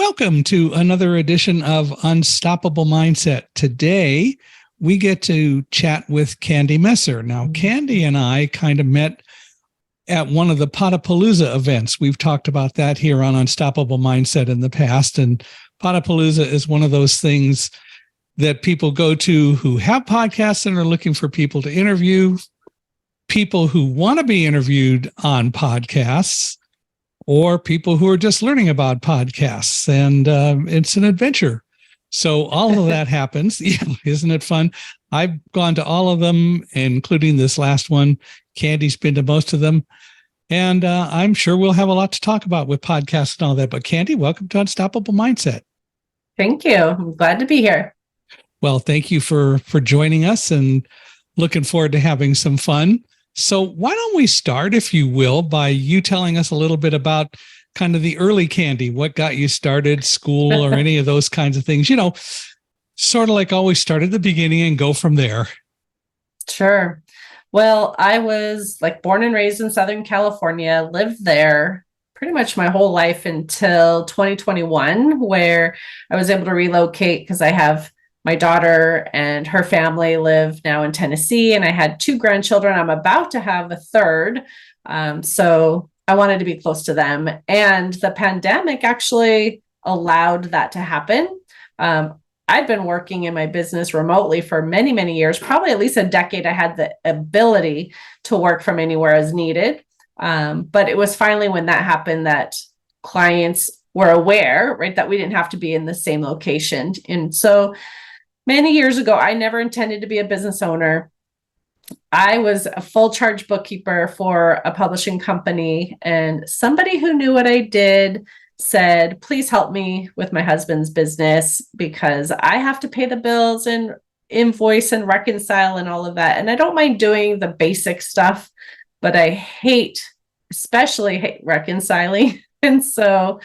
Welcome to another edition of Unstoppable Mindset. Today, we get to chat with Candy Messer. Now, Candy and I kind of met at one of the Potapalooza events. We've talked about that here on Unstoppable Mindset in the past, and Potapalooza is one of those things that people go to who have podcasts and are looking for people to interview, people who want to be interviewed on podcasts, or people who are just learning about podcasts, and it's an adventure. So all of that happens. Yeah, isn't it fun? I've gone to all of them, including this last one. Candy's been to most of them. And I'm sure we'll have a lot to talk about with podcasts and all that. But Candy, welcome to Unstoppable Mindset. Thank you. I'm glad to be here. Well, thank you for joining us, and looking forward to having some fun. So why don't we start, if you will, by you telling us a little bit about kind of the early Candy, what got you started, school, or any of those kinds of things, sort of like always start at the beginning and go from there. Sure. Well, I was born and raised in Southern California, lived there pretty much my whole life until 2021, where I was able to relocate because I have my daughter and her family live now in Tennessee, and I had 2 grandchildren. I'm about to have a third. So I wanted to be close to them. And the pandemic actually allowed that to happen. I'd been working in my business remotely for many, many years, probably at least a decade. I had the ability to work from anywhere as needed. But it was finally when that happened that clients were aware, right, that we didn't have to be in the same location. And so many years ago, I never intended to be a business owner. I was a full charge bookkeeper for a publishing company, and somebody who knew what I did said, please help me with my husband's business because I have to pay the bills and invoice and reconcile and all of that. And I don't mind doing the basic stuff, but I especially hate reconciling. And so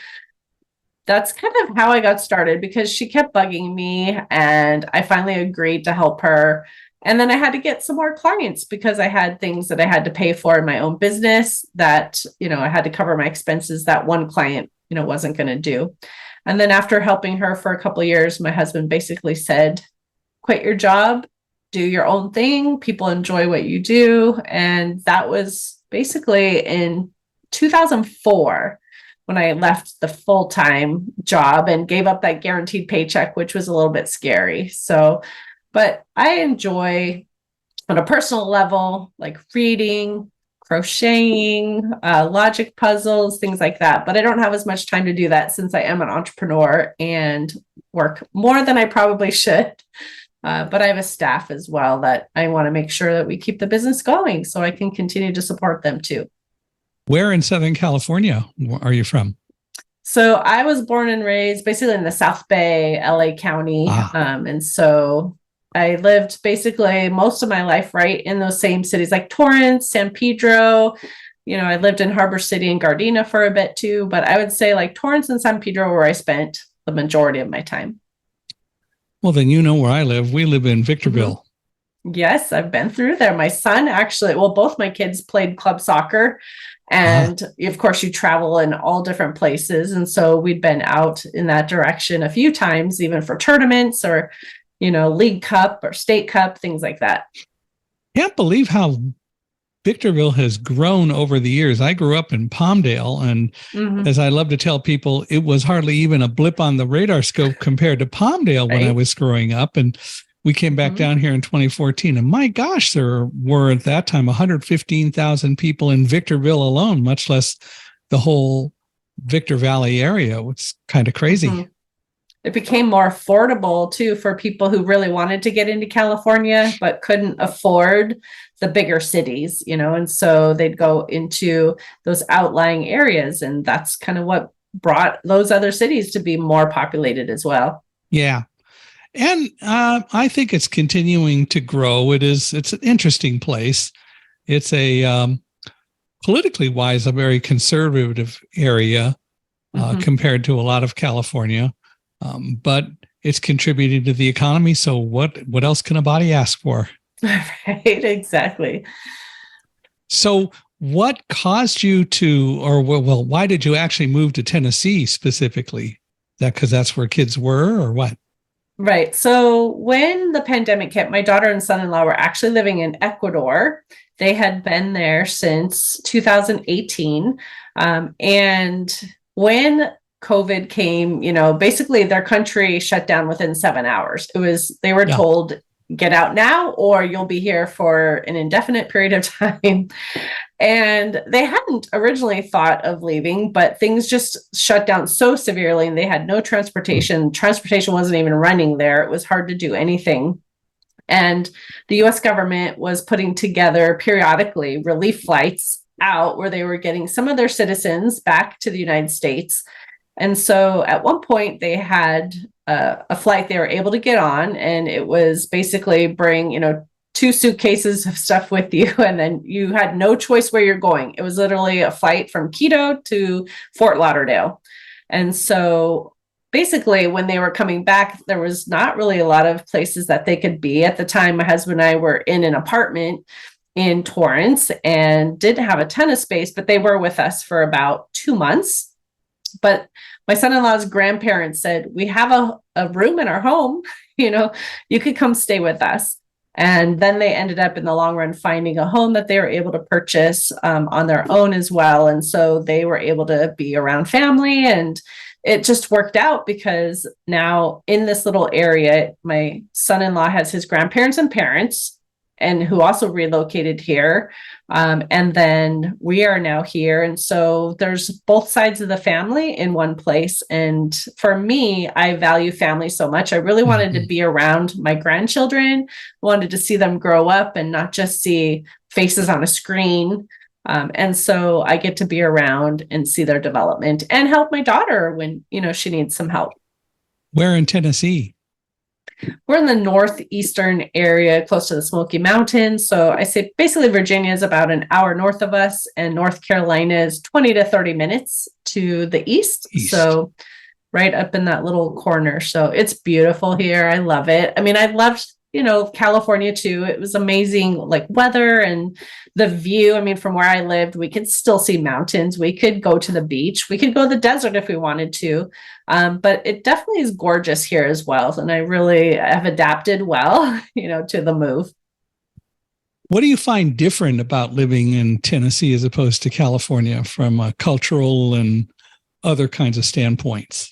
that's kind of how I got started, because she kept bugging me, and I finally agreed to help her. And then I had to get some more clients because I had things that I had to pay for in my own business that, I had to cover my expenses that one client, wasn't going to do. And then after helping her for a couple of years, my husband basically said, quit your job, do your own thing. People enjoy what you do. And that was basically in 2004. when I left the full-time job and gave up that guaranteed paycheck, which was a little bit scary. But I enjoy on a personal level, like reading, crocheting, logic puzzles, things like that. But I don't have as much time to do that since I am an entrepreneur and work more than I probably should. But I have a staff as well that I want to make sure that we keep the business going so I can continue to support them too. Where in Southern California are you from? So I was born and raised basically in the South Bay, LA County. And so I lived basically most of my life right in those same cities like Torrance, San Pedro. I lived in Harbor City and Gardena for a bit too, but I would say like Torrance and San Pedro where I spent the majority of my time. Well, then you know where I live. We live in Victorville. Mm-hmm. Yes, I've been through there. My son both my kids played club soccer. And of course, you travel in all different places. And so we'd been out in that direction a few times, even for tournaments or, League Cup or State Cup, things like that. Can't believe how Victorville has grown over the years. I grew up in Palmdale, and as I love to tell people, it was hardly even a blip on the radar scope compared to Palmdale when I was growing up. And we came back down here in 2014, and my gosh, there were at that time 115,000 people in Victorville alone, much less the whole Victor Valley area. It's kind of crazy. Mm-hmm. It became more affordable too for people who really wanted to get into California, but couldn't afford the bigger cities, and so they'd go into those outlying areas. And that's kind of what brought those other cities to be more populated as well. Yeah. And I think it's continuing to grow. It's an interesting place. It's a politically wise, a very conservative area compared to a lot of California. But it's contributing to the economy. So what else can a body ask for? Right, exactly. So what caused you to, why did you actually move to Tennessee specifically? That because that's where kids were, or what? Right. So when the pandemic hit, my daughter and son-in-law were actually living in Ecuador. They had been there since 2018. And when COVID came, basically their country shut down within 7 hours. They were Yeah. told, get out now, or you'll be here for an indefinite period of time. And they hadn't originally thought of leaving, but things just shut down so severely and they had no transportation. Transportation wasn't even running there. It was hard to do anything. And the US government was putting together periodically relief flights out where they were getting some of their citizens back to the United States. And so at one point they had a flight they were able to get on, and it was basically bring, 2 suitcases of stuff with you, and then you had no choice where you're going. It was literally a flight from Quito to Fort Lauderdale. And so basically when they were coming back, there was not really a lot of places that they could be. At the time, my husband and I were in an apartment in Torrance and didn't have a ton of space, but they were with us for about 2 months. But my son-in-law's grandparents said, we have a room in our home, you could come stay with us. And then they ended up in the long run finding a home that they were able to purchase on their own as well. And so they were able to be around family, and it just worked out because now in this little area, my son-in-law has his grandparents and parents, and who also relocated here. And then we are now here. And so there's both sides of the family in one place. And for me, I value family so much. I really wanted to be around my grandchildren, wanted to see them grow up and not just see faces on a screen. And so I get to be around and see their development and help my daughter when, she needs some help. Where in Tennessee? We're in the northeastern area, close to the Smoky Mountains. So I say basically Virginia is about an hour north of us, and North Carolina is 20 to 30 minutes to the east. So right up in that little corner. So it's beautiful here. I love it. I mean, I loved, California too. It was amazing, like weather and the view. I mean, from where I lived, we could still see mountains. We could go to the beach. We could go to the desert if we wanted to. But it definitely is gorgeous here as well. And I really have adapted well, to the move. What do you find different about living in Tennessee as opposed to California from a cultural and other kinds of standpoints?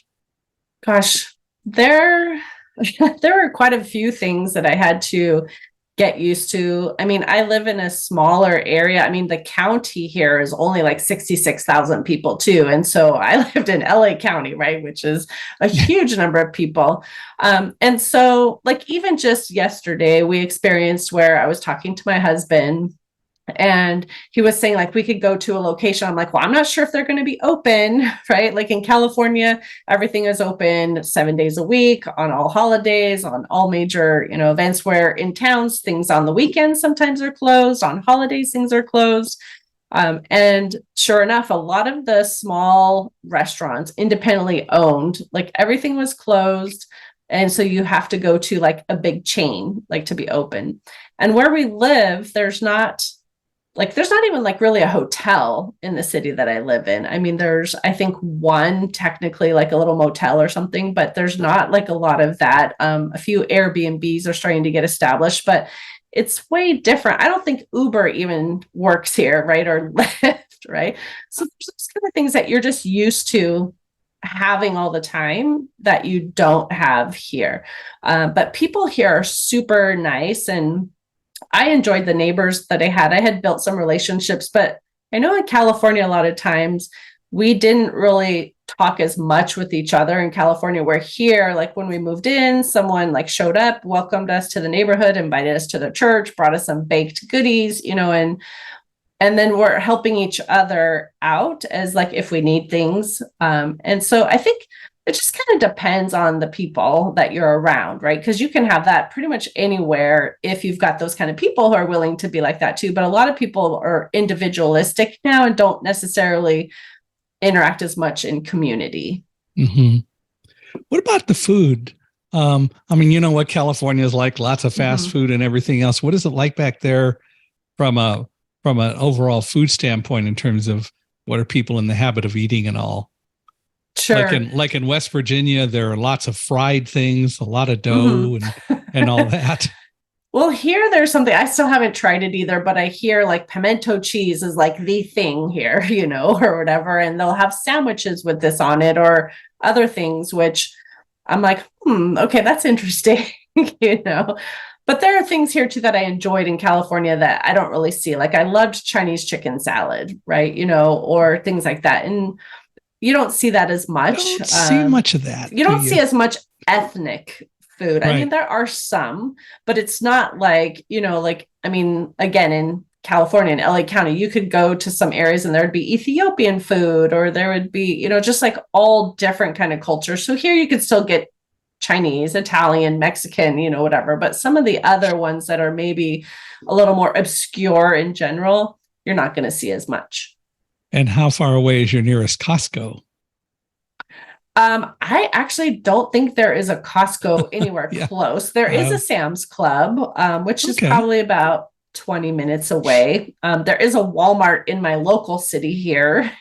Gosh, there were quite a few things that I had to get used to. I mean, I live in a smaller area. I mean, the county here is only like 66,000 people too. And so I lived in LA County, right, which is a huge number of people. And so like even just yesterday, we experienced where I was talking to my husband, and he was saying like we could go to a location. I'm like, well, I'm not sure if they're going to be open, right? Like in California, everything is open 7 days a week on all holidays, on all major, events, where in towns, things on the weekends sometimes are closed, on holidays, things are closed. And sure enough, a lot of the small restaurants, independently owned, like everything was closed. And so you have to go to like a big chain, like to be open. And where we live, there's not even like really a hotel in the city that I live in. I mean, there's, I think one technically like a little motel or something, but there's not like a lot of that. A few Airbnbs are starting to get established, but it's way different. I don't think Uber even works here, right? Or Lyft, right? So there's those kind of things that you're just used to having all the time that you don't have here. But people here are super nice, and I enjoyed the neighbors that I had. I had built some relationships, but I know in California, a lot of times we didn't really talk as much with each other in California, where here, like when we moved in, someone like showed up, welcomed us to the neighborhood, invited us to their church, brought us some baked goodies, and then we're helping each other out as like if we need things. And so I think it just kind of depends on the people that you're around, right? Because you can have that pretty much anywhere if you've got those kind of people who are willing to be like that too. But a lot of people are individualistic now and don't necessarily interact as much in community. Mm-hmm. What about the food? I mean, you know what California is like, lots of fast food and everything else. What is it like back there from an overall food standpoint in terms of what are people in the habit of eating and all? Sure. Like in West Virginia, there are lots of fried things, a lot of dough Mm-hmm. and all that. Well, here there's something I still haven't tried it either, but I hear like pimento cheese is like the thing here, or whatever. And they'll have sandwiches with this on it or other things, which I'm like, okay, that's interesting, you know. But there are things here too that I enjoyed in California that I don't really see. Like I loved Chinese chicken salad, right? Or things like that. And you don't see that as much. Don't see much of that, You do don't you? see as much ethnic food. I mean, Right. there are some, but it's not like, I mean, again, in California and LA County, you could go to some areas and there would be Ethiopian food or there would be, just like all different kind of cultures. So here you could still get Chinese, Italian, Mexican, whatever. But some of the other ones that are maybe a little more obscure in general, you're not going to see as much. And how far away is your nearest Costco? I actually don't think there is a Costco anywhere Yeah. close. There is a Sam's Club, which is probably about 20 minutes away. There is a Walmart in my local city here,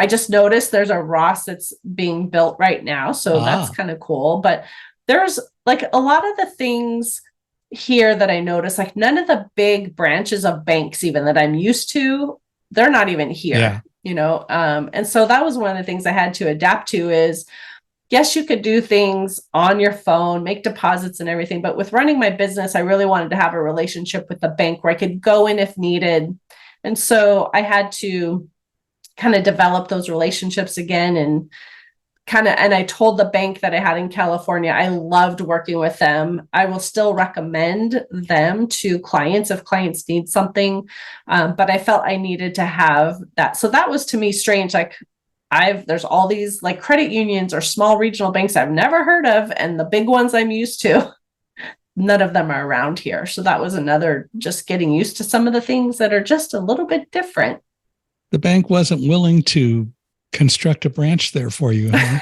I just noticed there's a Ross that's being built right now. So that's kind of cool. But there's like a lot of the things here that I noticed, like none of the big branches of banks, even that I'm used to, they're not even here. Yeah. And so that was one of the things I had to adapt to is, yes, you could do things on your phone, make deposits and everything. But with running my business, I really wanted to have a relationship with the bank where I could go in if needed. And so I had to kind of develop those relationships again and I told the bank that I had in California, I loved working with them. I will still recommend them to clients if clients need something. But I felt I needed to have that. So that was to me strange. Like there's all these like credit unions or small regional banks I've never heard of. And the big ones I'm used to, none of them are around here. So that was another just getting used to some of the things that are just a little bit different. The bank wasn't willing to construct a branch there for you, huh?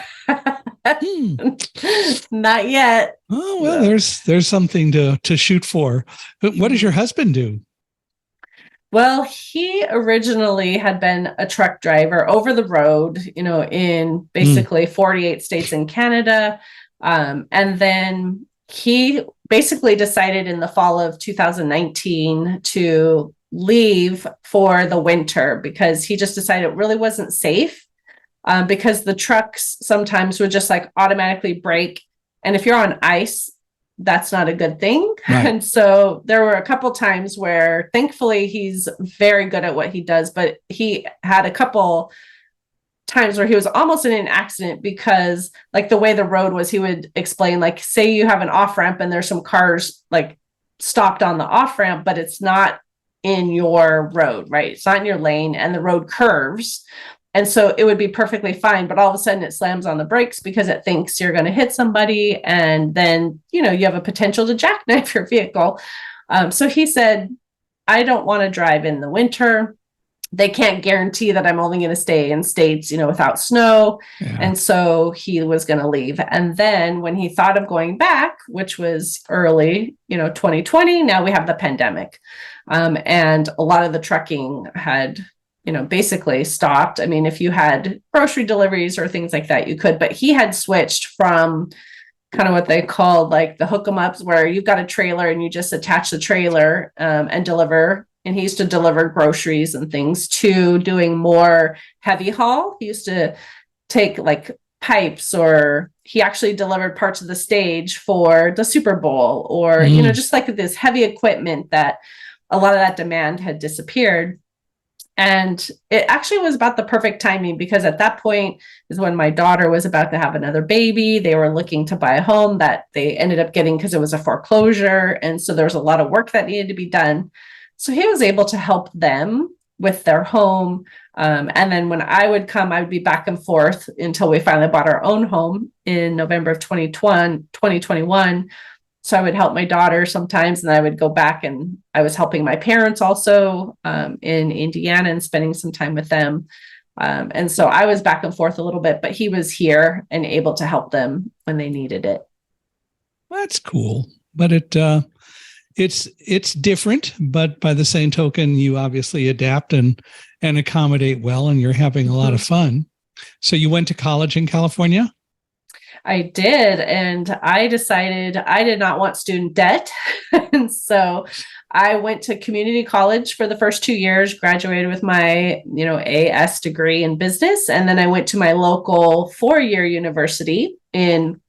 Not yet. Oh, well, there's something to shoot for. But what does your husband do? Well, he originally had been a truck driver over the road, in basically 48 states in Canada. And then he basically decided in the fall of 2019 to leave for the winter because he just decided it really wasn't safe. Because the trucks sometimes would just like automatically brake. And if you're on ice, that's not a good thing. Right. And so there were a couple times where thankfully he's very good at what he does, but he had a couple times where he was almost in an accident because like the way the road was, he would explain, like, say you have an off ramp and there's some cars like stopped on the off ramp, but it's not in your road, right? It's not in your lane and the road curves. And so it would be perfectly fine, but all of a sudden it slams on the brakes because it thinks you're going to hit somebody. And then, you have a potential to jackknife your vehicle. So he said, I don't want to drive in the winter. They can't guarantee that I'm only going to stay in states, without snow. Yeah. And so he was going to leave. And then when he thought of going back, which was early, 2020, now we have the pandemic. And a lot of the trucking had basically stopped. I mean, if you had grocery deliveries or things like that, you could, but he had switched from kind of what they called like the hook 'em ups, where you've got a trailer and you just attach the trailer and deliver. And he used to deliver groceries and things, to doing more heavy haul. He used to take like pipes, or he actually delivered parts of the stage for the Super Bowl, or, just like this heavy equipment that a lot of that demand had disappeared. And it actually was about the perfect timing because at that point is when my daughter was about to have another baby. They were looking to buy a home that they ended up getting because it was a foreclosure. And so there was a lot of work that needed to be done. So he was able to help them with their home. And then when I would come, I would be back and forth until we finally bought our own home in November of 2021. So I would help my daughter sometimes, and I would go back, and I was helping my parents also in Indiana and spending some time with them. And so I was back and forth a little bit, but he was here and able to help them when they needed it. That's cool. But it's different, but by the same token, you obviously adapt and accommodate well, and you're having a lot of fun. So you went to college in California? I did. And I decided I did not want student debt. And so I went to community college for the first 2 years, graduated with my, AS degree in business. And then I went to my local 4-year university in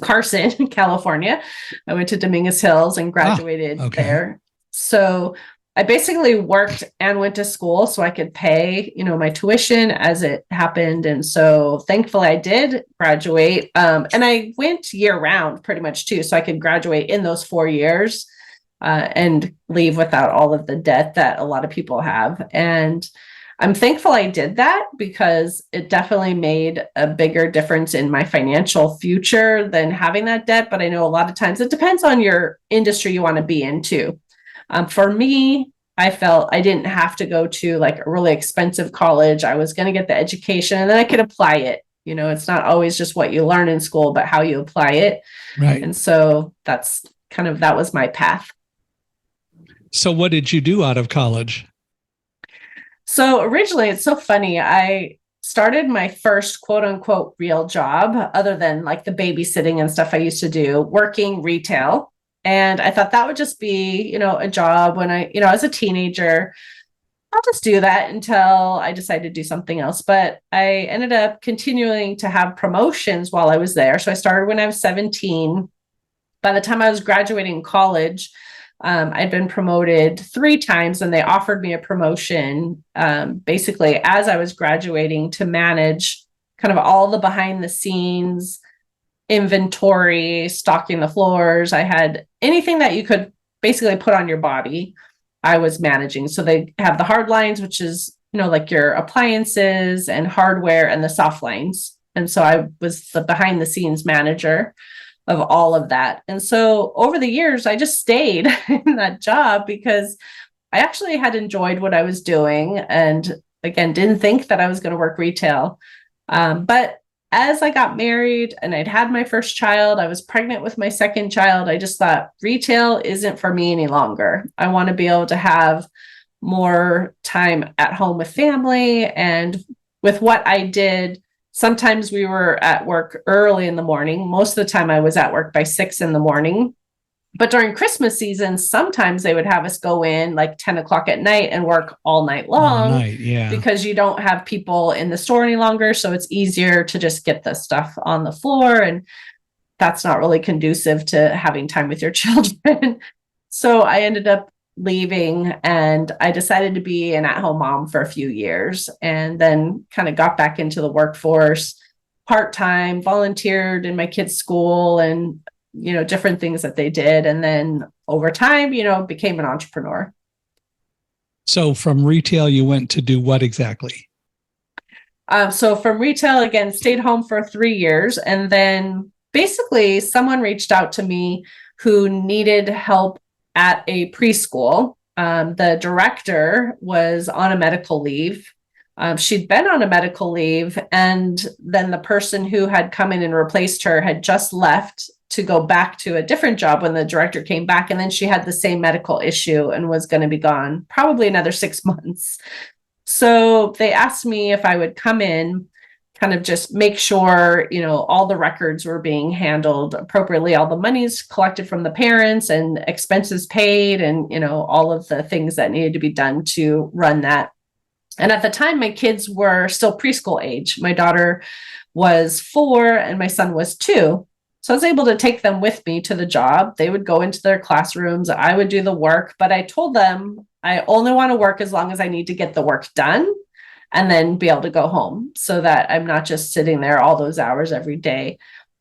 Carson, California. I went to Dominguez Hills and graduated there. So I basically worked and went to school so I could pay, my tuition as it happened. And so thankfully I did graduate. And I went year round pretty much too. So I could graduate in those 4 years and leave without all of the debt that a lot of people have. And I'm thankful I did that because it definitely made a bigger difference in my financial future than having that debt. But I know a lot of times it depends on your industry you want to be into. For me, I felt I didn't have to go to like a really expensive college. I was going to get the education and then I could apply it. It's not always just what you learn in school, but how you apply it. Right. And so that was my path. So what did you do out of college? So originally, it's so funny. I started my first quote unquote real job, other than like the babysitting and stuff I used to do, working retail. And I thought that would just be, a job when I was a teenager. I'll just do that until I decided to do something else. But I ended up continuing to have promotions while I was there. So I started when I was 17. By the time I was graduating college, I'd been promoted 3 times and they offered me a promotion basically as I was graduating to manage kind of all the behind the scenes inventory, stocking the floors. I had anything that you could basically put on your body, I was managing. So they have the hard lines, which is, like your appliances and hardware, and the soft lines. And so I was the behind the scenes manager of all of that. And so over the years, I just stayed in that job because I actually had enjoyed what I was doing. And again, didn't think that I was going to work retail. But as I got married and I'd had my first child, I was pregnant with my second child. I just thought retail isn't for me any longer. I want to be able to have more time at home with family. And with what I did, sometimes we were at work early in the morning. Most of the time I was at work by 6 a.m. But during Christmas season, sometimes they would have us go in like 10 o'clock at night and work all night long because you don't have people in the store any longer. So it's easier to just get the stuff on the floor. And that's not really conducive to having time with your children. So I ended up leaving and I decided to be an at-home mom for a few years and then kind of got back into the workforce part-time, volunteered in my kids' school and different things that they did. And then over time, became an entrepreneur. So from retail, you went to do what exactly? So from retail, again, stayed home for 3 years. And then basically someone reached out to me who needed help at a preschool. The director was on a medical leave. She'd been on a medical leave. And then the person who had come in and replaced her had just left to go back to a different job when the director came back. And then she had the same medical issue and was going to be gone probably another 6 months. So they asked me if I would come in, kind of just make sure, all the records were being handled appropriately, all the money's collected from the parents and expenses paid and, all of the things that needed to be done to run that. And at the time, my kids were still preschool age. My daughter was 4 and my son was 2. So I was able to take them with me to the job. They would go into their classrooms. I would do the work, but I told them I only want to work as long as I need to get the work done and then be able to go home so that I'm not just sitting there all those hours every day.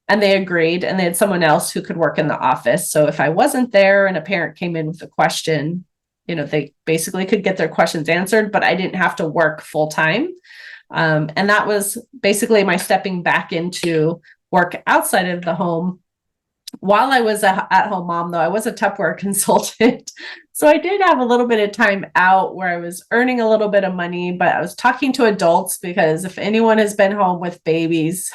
And they agreed, and they had someone else who could work in the office. So if I wasn't there and a parent came in with a question, they basically could get their questions answered, but I didn't have to work full time. And that was basically my stepping back into work outside of the home. While I was a at-home mom, though, I was a Tupperware consultant. So I did have a little bit of time out where I was earning a little bit of money, but I was talking to adults because if anyone has been home with babies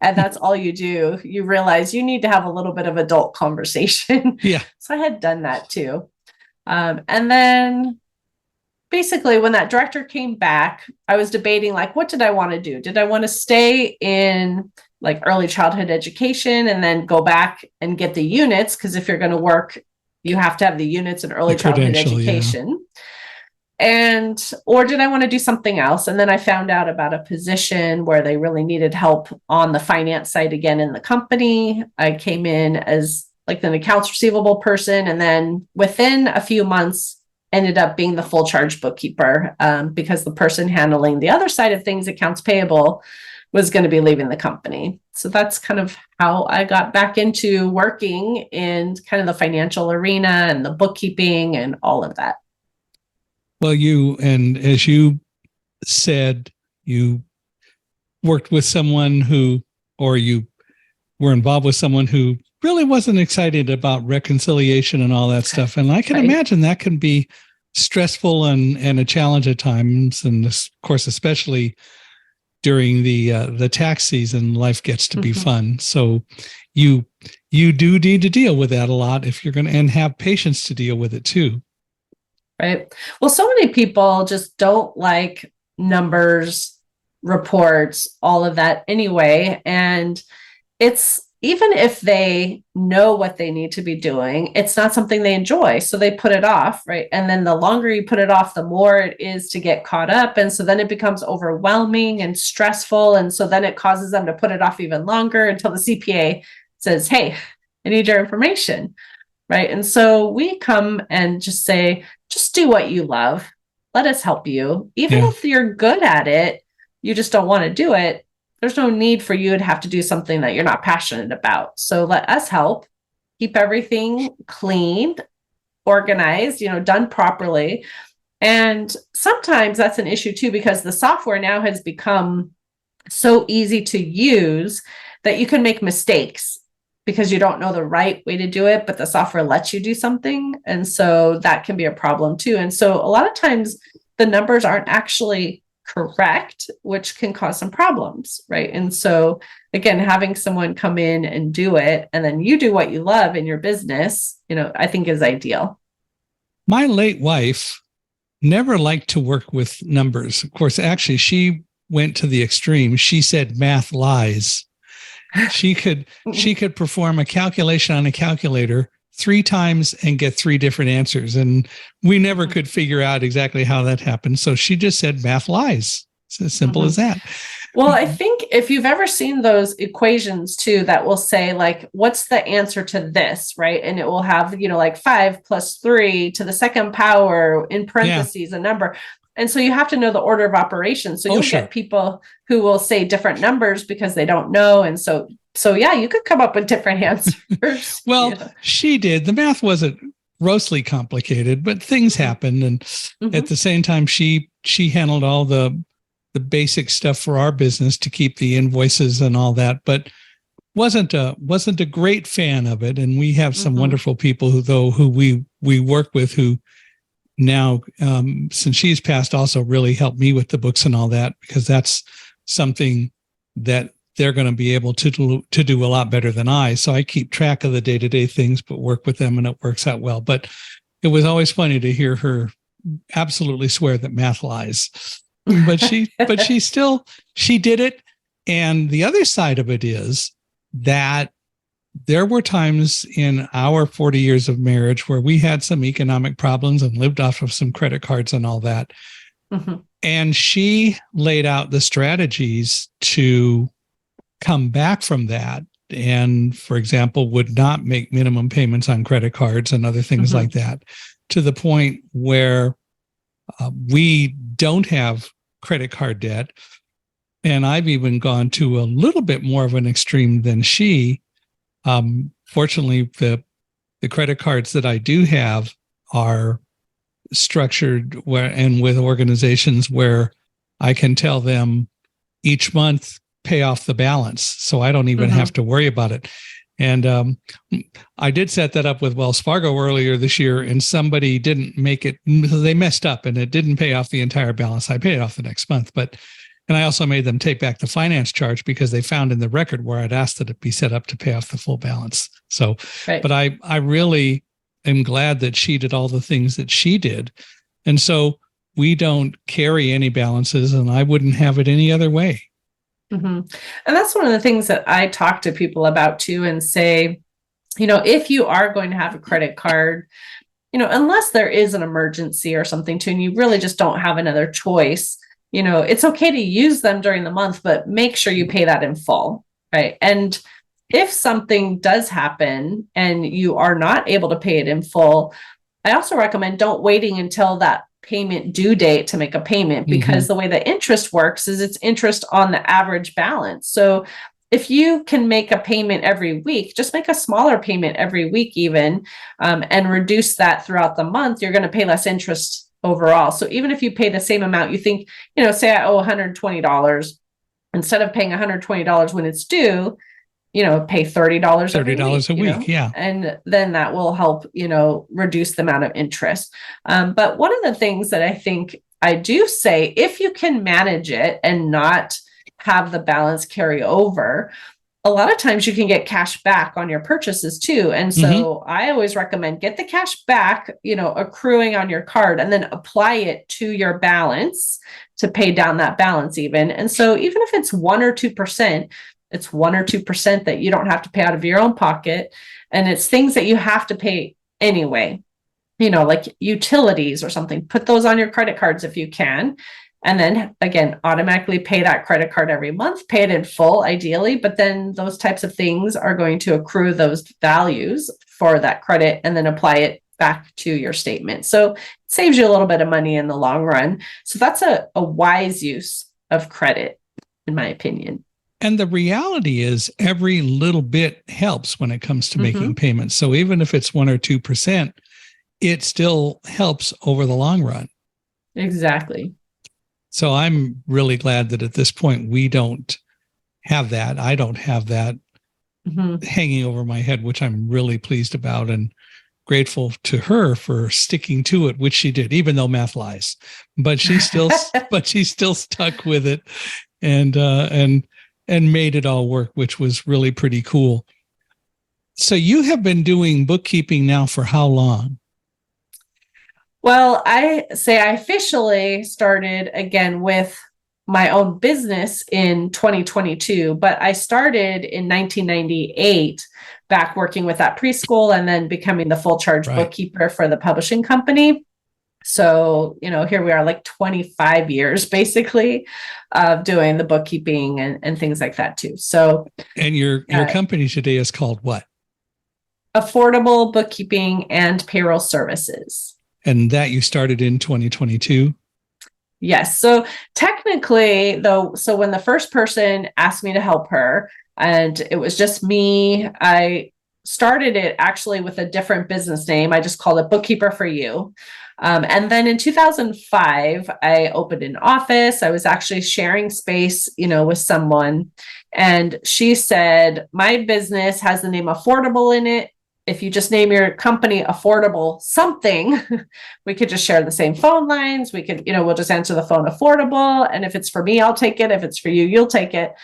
and that's all you do, you realize you need to have a little bit of adult conversation. Yeah. So I had done that too. And then basically when that director came back, I was debating, like, what did I want to do? Did I want to stay in like early childhood education and then go back and get the units? Because if you're going to work, you have to have the units in early childhood education. Yeah. Or did I want to do something else? And then I found out about a position where they really needed help on the finance side again in the company. I came in as like an accounts receivable person, and then within a few months ended up being the full charge bookkeeper, because the person handling the other side of things, accounts payable, was going to be leaving the company. So that's kind of how I got back into working in kind of the financial arena and the bookkeeping and all of that. Well, as you said, you worked with someone or you were involved with someone who really wasn't excited about reconciliation and all that stuff. And I can imagine that can be stressful and a challenge at times. And of course, especially during the tax season, life gets to be fun. So you do need to deal with that a lot if you're going to, and have patience to deal with it too. Right. Well, so many people just don't like numbers, reports, all of that anyway. And it's, even if they know what they need to be doing, it's not something they enjoy. So they put it off, right? And then the longer you put it off, the more it is to get caught up. And so then it becomes overwhelming and stressful. And so then it causes them to put it off even longer until the CPA says, hey, I need your information. Right. And so we come and just say, just do what you love. Let us help you. Even if you're good at it, you just don't want to do it. There's no need for you to have to do something that you're not passionate about. So let us help keep everything cleaned, organized, done properly. And sometimes that's an issue too, because the software now has become so easy to use that you can make mistakes because you don't know the right way to do it, but the software lets you do something. And so that can be a problem too. And so a lot of times the numbers aren't actually correct, which can cause some problems, right? And so again, having someone come in and do it, and then you do what you love in your business, I think is ideal. My late wife never liked to work with numbers. Of course, actually, she went to the extreme. She said math lies. She could perform a calculation on a calculator 3 times and get 3 different answers. And we never could figure out exactly how that happened. So she just said math lies. It's as simple as that. Well, I think if you've ever seen those equations too, that will say like, what's the answer to this, right? And it will have, like 5 + 3 to the second power in parentheses, a number. And so you have to know the order of operations. So you'll get people who will say different numbers because they don't know. And so you could come up with different answers. Well, she did. The math wasn't grossly complicated, but things happened. And at the same time, she handled all the basic stuff for our business to keep the invoices and all that, but wasn't a great fan of it. And we have some wonderful people who we work with who now, since she's passed, also really helped me with the books and all that, because that's something that they're going to be able to do a lot better than I. So I keep track of the day-to-day things, but work with them, and it works out well. But it was always funny to hear her absolutely swear that math lies. But she did it. And the other side of it is that there were times in our 40 years of marriage where we had some economic problems and lived off of some credit cards and all that. And she laid out the strategies to come back from that. And, for example, would not make minimum payments on credit cards and other things like that, to the point where we don't have credit card debt. And I've even gone to a little bit more of an extreme than she. Fortunately, the credit cards that I do have are structured and with organizations where I can tell them each month pay off the balance, so I don't even have to worry about it. And I did set that up with Wells Fargo earlier this year, and somebody didn't make it. They messed up, and it didn't pay off the entire balance. I paid it off the next month, and I also made them take back the finance charge because they found in the record where I'd asked that it be set up to pay off the full balance. So, but I really am glad that she did all the things that she did. And so we don't carry any balances, and I wouldn't have it any other way. Mm-hmm. And that's one of the things that I talk to people about too, and say, if you are going to have a credit card, unless there is an emergency or something too, and you really just don't have another choice, it's okay to use them during the month, but make sure you pay that in full, right? And if something does happen and you are not able to pay it in full, I also recommend don't waiting until that payment due date to make a payment, because the way the interest works is it's interest on the average balance. So if you can make a payment every week, just make a smaller payment every week even, and reduce that throughout the month, you're going to pay less interest overall. So even if you pay the same amount, you think, say I owe $120, instead of paying $120 when it's due, pay $30 a week. Yeah. And then that will help, reduce the amount of interest. But one of the things that I think I do say, if you can manage it and not have the balance carry over, a lot of times you can get cash back on your purchases too. And so I always recommend get the cash back, accruing on your card, and then apply it to your balance to pay down that balance even. And so even if it's 1 or 2%, it's 1 or 2% that you don't have to pay out of your own pocket. And it's things that you have to pay anyway, like utilities or something. Put those on your credit cards if you can. And then again, automatically pay that credit card every month, pay it in full ideally, but then those types of things are going to accrue those values for that credit and then apply it back to your statement. So it saves you a little bit of money in the long run. So that's a wise use of credit, in my opinion. And the reality is every little bit helps when it comes to making payments. So even if it's 1 or 2%, it still helps over the long run. Exactly. So I'm really glad that at this point we don't have that. I don't have that hanging over my head, which I'm really pleased about and grateful to her for sticking to it, which she did, even though math lies. But she still, stuck with it, and made it all work, which was really pretty cool. So you have been doing bookkeeping now for how long? Well, I say I officially started again with my own business in 2022, but I started in 1998 back working with that preschool and then becoming the full charge bookkeeper for the publishing company. So, here we are like 25 years basically of doing the bookkeeping and things like that too. So, and your company today is called what? Affordable Bookkeeping and Payroll Services. And that you started in 2022? Yes. So technically, though, so when the first person asked me to help her, and it was just me, I started it actually with a different business name. I just called it Bookkeeper for You. And then in 2005, I opened an office. I was actually sharing space, with someone. And she said, my business has the name Affordable in it. If you just name your company Affordable something, we could just share the same phone lines. We could, we'll just answer the phone Affordable. And if it's for me, I'll take it. If it's for you, you'll take it.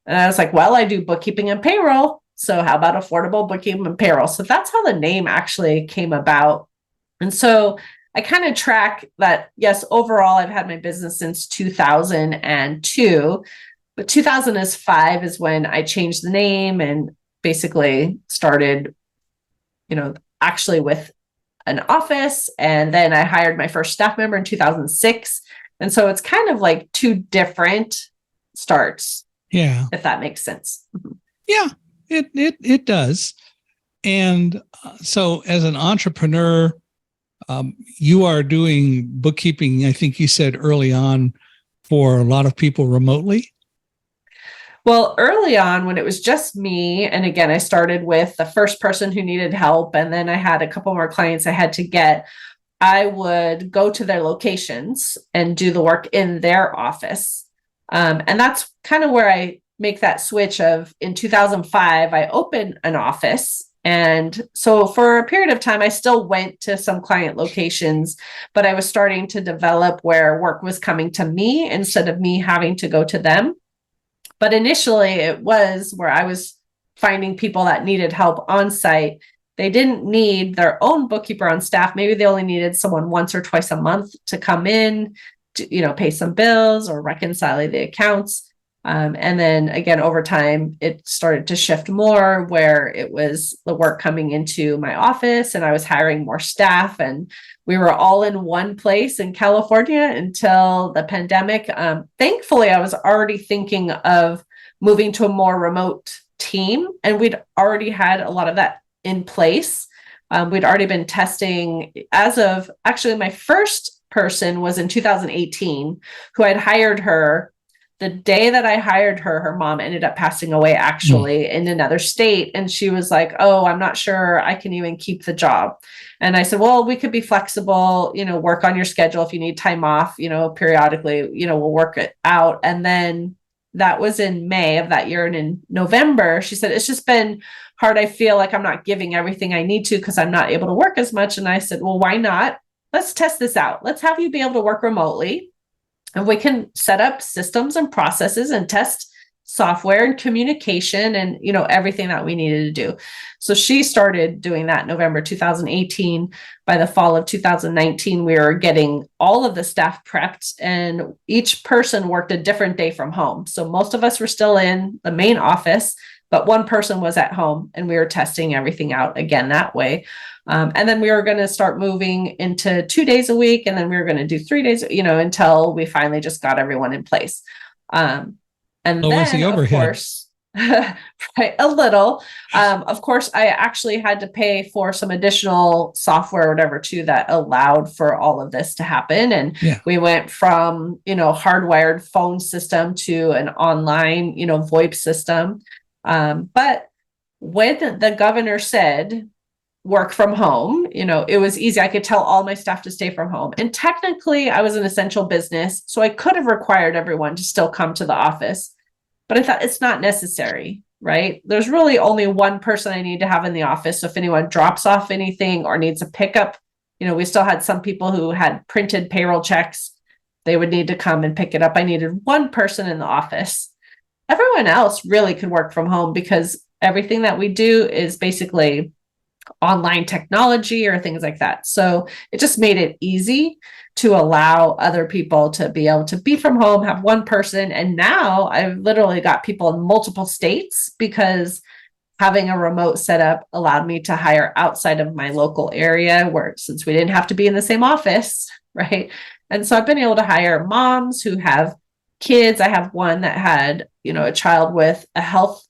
And I was like, well, I do bookkeeping and payroll. So how about Affordable Bookkeeping and Payroll? So that's how the name actually came about. And so I kind of track that. Yes, overall, I've had my business since 2002, but 2005 is when I changed the name and basically started actually with an office. And then I hired my first staff member in 2006. And so it's kind of like two different starts. Yeah. If that makes sense. Yeah, it does. And so as an entrepreneur, you are doing bookkeeping, I think you said early on, for a lot of people remotely. Well, early on when it was just me, and again, I started with the first person who needed help, and then I had a couple more clients I had to get, I would go to their locations and do the work in their office. And that's kind of where I make that switch of in 2005, I opened an office. And so for a period of time, I still went to some client locations, but I was starting to develop where work was coming to me instead of me having to go to them. But initially it was where I was finding people that needed help on site. they didn't need their own bookkeeper on staff. Maybe they only needed someone once or twice a month to come in to, pay some bills or reconcile the accounts. And then again, over time, it started to shift more where it was the work coming into my office and I was hiring more staff, and we were all in one place in California until the pandemic. Thankfully, I was already thinking of moving to a more remote team, and we'd already had a lot of that in place. We'd already been testing as of actually my first person was in 2018, who I'd hired her. The day that I hired her, her mom ended up passing away actually in another state. And she was like, oh, I'm not sure I can even keep the job. And I said, well, we could be flexible, work on your schedule. If you need time off, periodically, we'll work it out. And then that was in May of that year. And in November, she said, it's just been hard. I feel like I'm not giving everything I need to because I'm not able to work as much. And I said, well, why not? Let's test this out. Let's have you be able to work remotely. And we can set up systems and processes and test software and communication and, everything that we needed to do. So she started doing that November 2018. By the fall of 2019, we were getting all of the staff prepped, and each person worked a different day from home. So most of us were still in the main office, but one person was at home, and we were testing everything out again that way. And then we were going to start moving into 2 days a week. And then we were going to do 3 days, until we finally just got everyone in place. And what was the overhead? Of course, right, a little. Of course, I actually had to pay for some additional software or whatever too that allowed for all of this to happen. And we went from, hardwired phone system to an online, VoIP system. But when the governor said, work from home, it was easy. I could tell all my staff to stay from home. And technically I was an essential business, so I could have required everyone to still come to the office, but I thought it's not necessary, right? There's really only one person I need to have in the office. So if anyone drops off anything or needs a pickup, we still had some people who had printed payroll checks. They would need to come and pick it up. I needed one person in the office. Everyone else really could work from home because everything that we do is basically online technology or things like that. So it just made it easy to allow other people to be able to be from home, have one person. And now I've literally got people in multiple states because having a remote setup allowed me to hire outside of my local area since we didn't have to be in the same office, right? And so I've been able to hire moms who have kids. I have one that had, a child with a health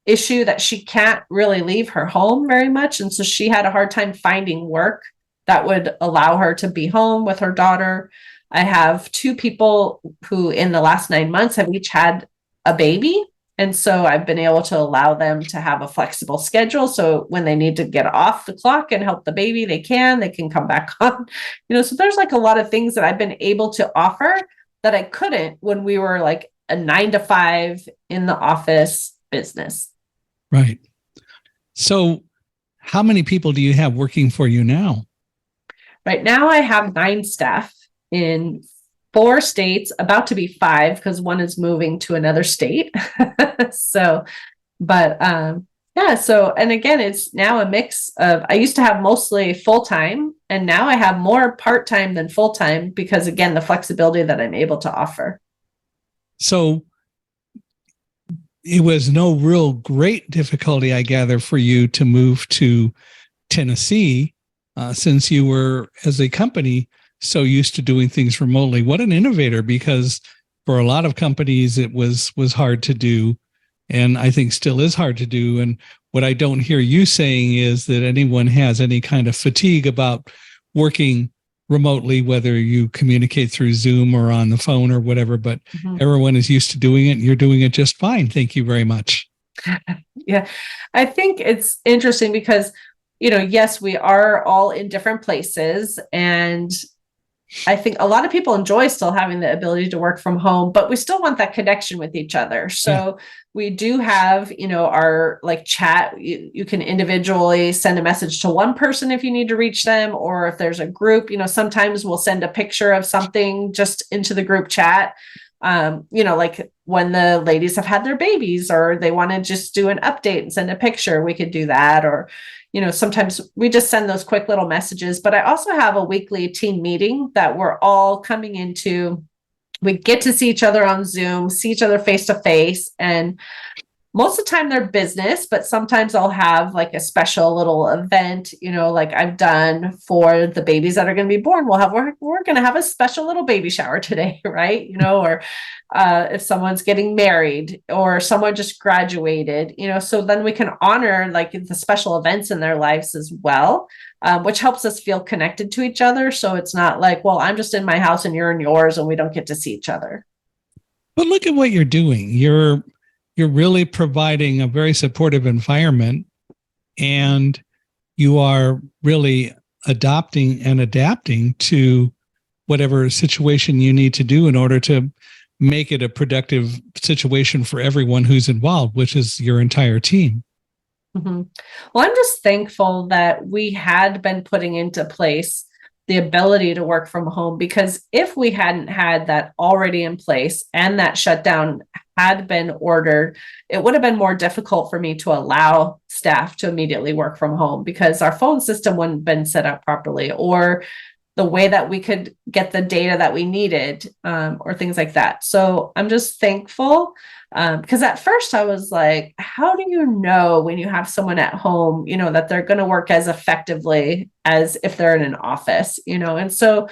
issue that she can't really leave her home very much. And so she had a hard time finding work that would allow her to be home with her daughter. I have 2 people who in the last 9 months have each had a baby. And so I've been able to allow them to have a flexible schedule. So when they need to get off the clock and help the baby, they can come back on, so there's like a lot of things that I've been able to offer that I couldn't when we were like a 9 to 5 in the office business. Right. So how many people do you have working for you now? Right now I have 9 staff in 4 states, about to be 5 because one is moving to another state. So, and again, it's now a mix of, I used to have mostly full-time, and now I have more part-time than full-time because again, the flexibility that I'm able to offer. So it was no real great difficulty, I gather, for you to move to Tennessee, since you were, as a company, so used to doing things remotely. What an innovator, because for a lot of companies, it was hard to do, and I think still is hard to do. And what I don't hear you saying is that anyone has any kind of fatigue about working remotely, whether you communicate through Zoom or on the phone or whatever, but everyone is used to doing it and you're doing it just fine. Thank you very much. Yeah, I think it's interesting because, yes, we are all in different places, and I think a lot of people enjoy still having the ability to work from home, but we still want that connection with each other. So we do have, our like chat. You can individually send a message to one person if you need to reach them, or if there's a group, sometimes we'll send a picture of something just into the group chat. Like when the ladies have had their babies or they want to just do an update and send a picture, we could do that. Or, sometimes we just send those quick little messages, but I also have a weekly team meeting that we're all coming into. We get to see each other on Zoom, see each other face to face, and most of the time they're business, but sometimes I'll have like a special little event, like I've done for the babies that are going to be born. We're going to have a special little baby shower today, right? Or if someone's getting married or someone just graduated, so then we can honor like the special events in their lives as well, which helps us feel connected to each other. So it's not like, well, I'm just in my house and you're in yours and we don't get to see each other. But look at what you're doing. You're really providing a very supportive environment, and you are really adopting and adapting to whatever situation you need to do in order to make it a productive situation for everyone who's involved, which is your entire team. Mm-hmm. Well, I'm just thankful that we had been putting into place the ability to work from home, because if we hadn't had that already in place and that shutdown had been ordered, it would have been more difficult for me to allow staff to immediately work from home because our phone system wouldn't have been set up properly, or the way that we could get the data that we needed, or things like that. So I'm just thankful, because at first I was like, how do you know when you have someone at home, that they're going to work as effectively as if they're in an office, And so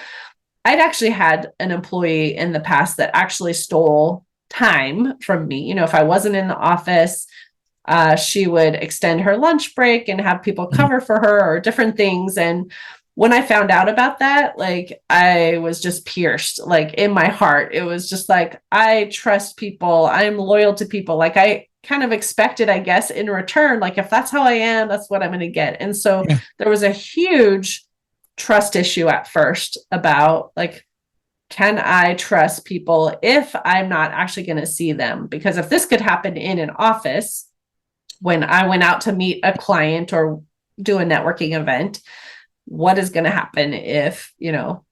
I'd actually had an employee in the past that actually stole time from me. If I wasn't in the office, she would extend her lunch break and have people cover for her or different things. And when I found out about that, like I was just pierced, like in my heart. It was just like, I trust people. I'm loyal to people. Like I kind of expected, I guess, in return, like if that's how I am, that's what I'm going to get. And so there was a huge trust issue at first about like, can I trust people if I'm not actually going to see them? Because if this could happen in an office, when I went out to meet a client or do a networking event, what is going to happen if,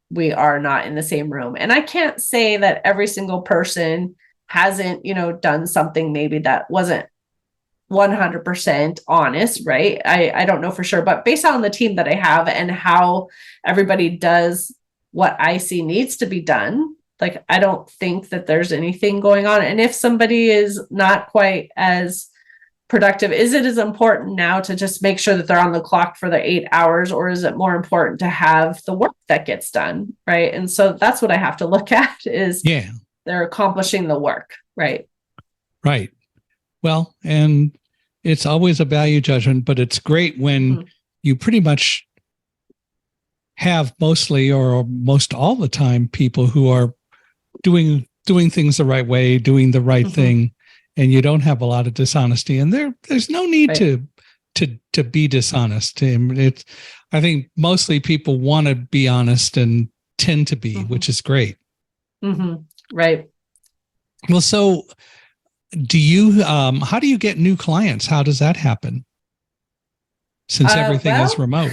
we are not in the same room? And I can't say that every single person hasn't, done something maybe that wasn't 100% honest, right? I don't know for sure, but based on the team that I have and how everybody does what I see needs to be done, like, I don't think that there's anything going on. And if somebody is not quite as productive, is it as important now to just make sure that they're on the clock for the 8 hours, or is it more important to have the work that gets done, right? And so that's what I have to look at is they're accomplishing the work, right? Right. Well, and it's always a value judgment, but it's great when you pretty much have mostly or most all the time people who are doing things the right way, doing the right thing, and you don't have a lot of dishonesty. And there's no need to be dishonest. I think mostly people want to be honest and tend to be, which is great. Right. Well, so do you, how do you get new clients? How does that happen? Since everything is remote.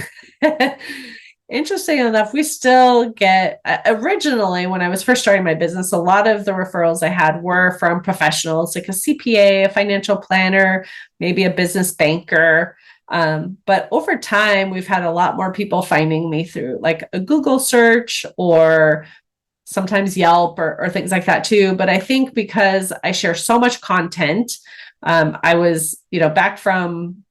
Interesting enough, we still get, originally when I was first starting my business, a lot of the referrals I had were from professionals like a CPA, a financial planner, maybe a business banker. But over time, we've had a lot more people finding me through like a Google search or sometimes Yelp or things like that too. But I think because I share so much content, I was, back from,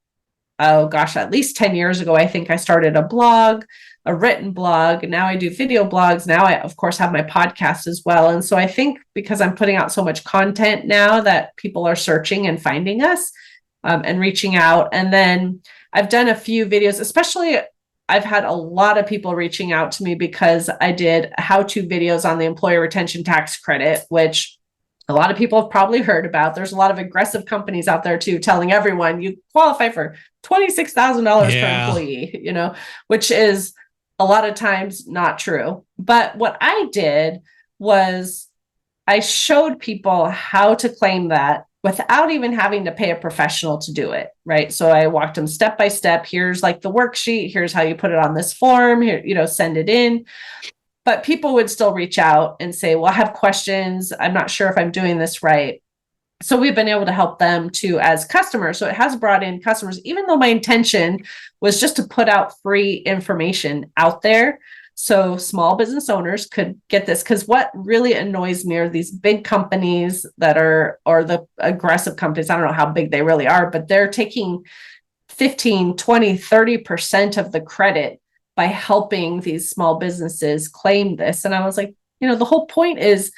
at least 10 years ago, I think I started a blog, a written blog. Now I do video blogs. Now I, of course, have my podcast as well. And so I think because I'm putting out so much content now that people are searching and finding us, and reaching out. And then I've done a few videos, especially I've had a lot of people reaching out to me because I did how-to videos on the employer retention tax credit, which a lot of people have probably heard about. There's a lot of aggressive companies out there too, telling everyone you qualify for $26,000 per employee, which is a lot of times not true. But what I did was I showed people how to claim that without even having to pay a professional to do it, right? So I walked them step by step. Here's like the worksheet. Here's how you put it on this form. Here, send it in. But people would still reach out and say, well, I have questions. I'm not sure if I'm doing this right. So we've been able to help them too as customers. So it has brought in customers, even though my intention was just to put out free information out there so small business owners could get this. Because what really annoys me are these big companies that are, or the aggressive companies, I don't know how big they really are, but they're taking 15, 20, 30% of the credit by helping these small businesses claim this. And I was like, the whole point is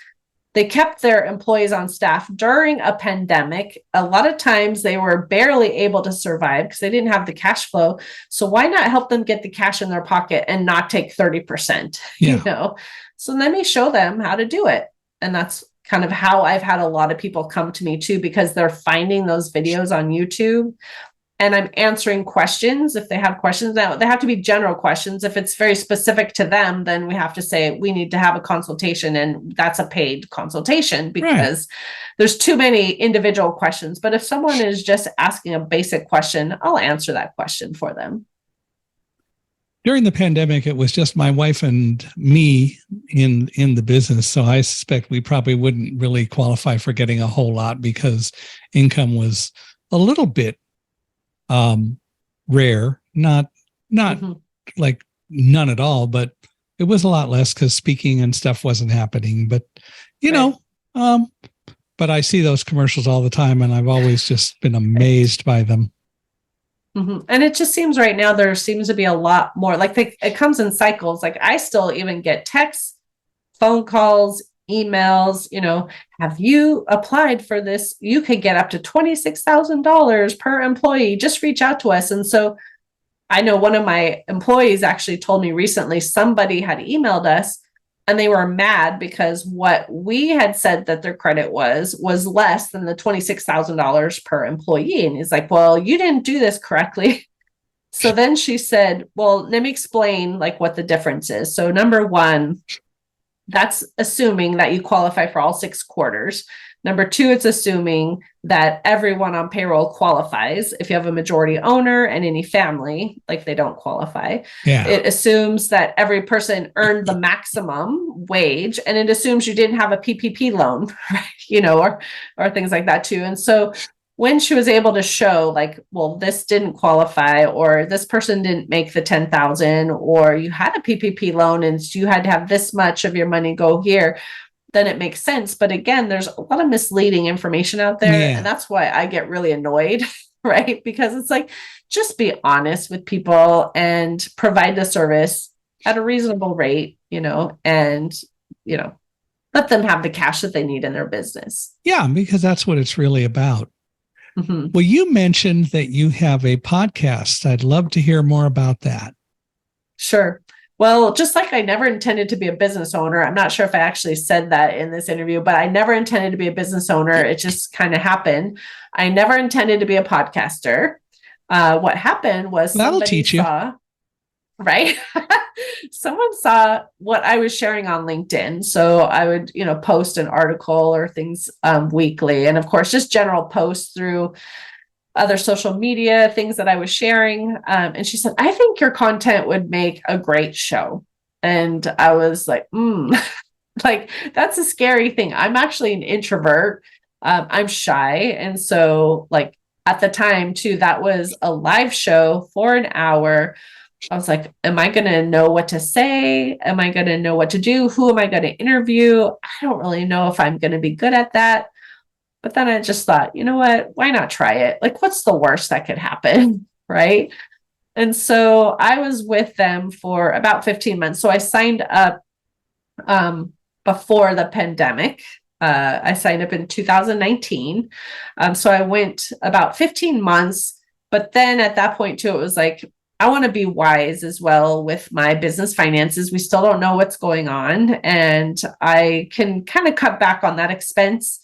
they kept their employees on staff during a pandemic. A lot of times they were barely able to survive because they didn't have the cash flow. So why not help them get the cash in their pocket and not take 30%? Yeah. So let me show them how to do it. And that's kind of how I've had a lot of people come to me too, because they're finding those videos on YouTube. And I'm answering questions if they have questions. Now, they have to be general questions. If it's very specific to them, then we have to say we need to have a consultation, and that's a paid consultation because there's too many individual questions. But if someone is just asking a basic question, I'll answer that question for them. During the pandemic, it was just my wife and me in the business. So I suspect we probably wouldn't really qualify for getting a whole lot because income was a little bit rare, not like none at all, but it was a lot less because speaking and stuff wasn't happening. But but I see those commercials all the time, and I've always just been amazed by them. And it just seems right now there seems to be a lot more. Like it comes in cycles. Like I still even get texts, phone calls, emails, have you applied for this? You could get up to $26,000 per employee. Just reach out to us. And so I know one of my employees actually told me recently somebody had emailed us and they were mad because what we had said that their credit was less than the $26,000 per employee. And he's like, well, you didn't do this correctly. So then she said, well, let me explain like what the difference is. So number one, that's assuming that you qualify for all 6 quarters. Number two, it's assuming that everyone on payroll qualifies. If you have a majority owner and any family, like they don't qualify. Yeah. It assumes that every person earned the maximum wage, and it assumes you didn't have a PPP loan, right? Or things like that too. And so when she was able to show like, well, this didn't qualify, or this person didn't make the 10,000, or you had a PPP loan and you had to have this much of your money go here, then it makes sense. But again, there's a lot of misleading information out there. Yeah. And that's why I get really annoyed, right? Because it's like, just be honest with people and provide the service at a reasonable rate, and, let them have the cash that they need in their business. Yeah, because that's what it's really about. Well, you mentioned that you have a podcast. I'd love to hear more about that. Sure. Well, just like I never intended to be a business owner, I'm not sure if I actually said that in this interview, but I never intended to be a business owner. It just kind of happened. I never intended to be a podcaster. What happened was that'll teach you. Right? Someone saw what I was sharing on LinkedIn. So I would, post an article or things weekly. And of course, just general posts through other social media, things that I was sharing. And she said, I think your content would make a great show. And I was like, like, that's a scary thing. I'm actually an introvert. I'm shy. And so like at the time too, that was a live show for an hour. I was like, am I going to know what to say? Am I going to know what to do? Who am I going to interview? I don't really know if I'm going to be good at that. But then I just thought, you know what? Why not try it? Like, what's the worst that could happen? Right. And so I was with them for about 15 months. So I signed up before the pandemic. I signed up in 2019. So I went about 15 months. But then at that point too, it was like, I want to be wise as well with my business finances. We still don't know what's going on. And I can kind of cut back on that expense,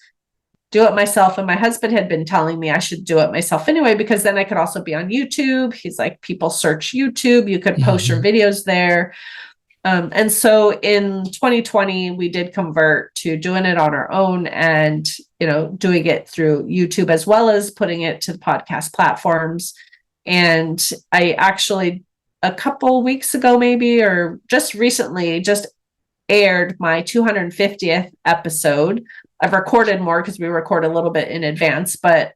do it myself. And my husband had been telling me I should do it myself anyway, because then I could also be on YouTube. He's like, people search YouTube. You could post your videos there. And so in 2020, we did convert to doing it on our own and, doing it through YouTube as well as putting it to the podcast platforms. And I actually, a couple weeks ago, maybe, or just recently, just aired my 250th episode I've recorded more because we record a little bit in advance, but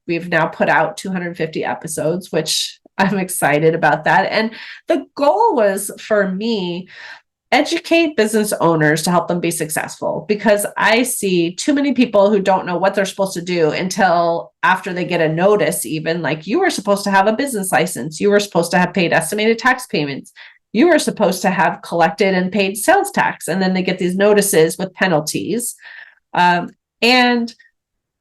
we've now put out 250 episodes, which I'm excited about that. And the goal was for me, educate business owners to help them be successful, because I see too many people who don't know what they're supposed to do until after they get a notice, even like you were supposed to have a business license. You were supposed to have paid estimated tax payments. You were supposed to have collected and paid sales tax. And then they get these notices with penalties. And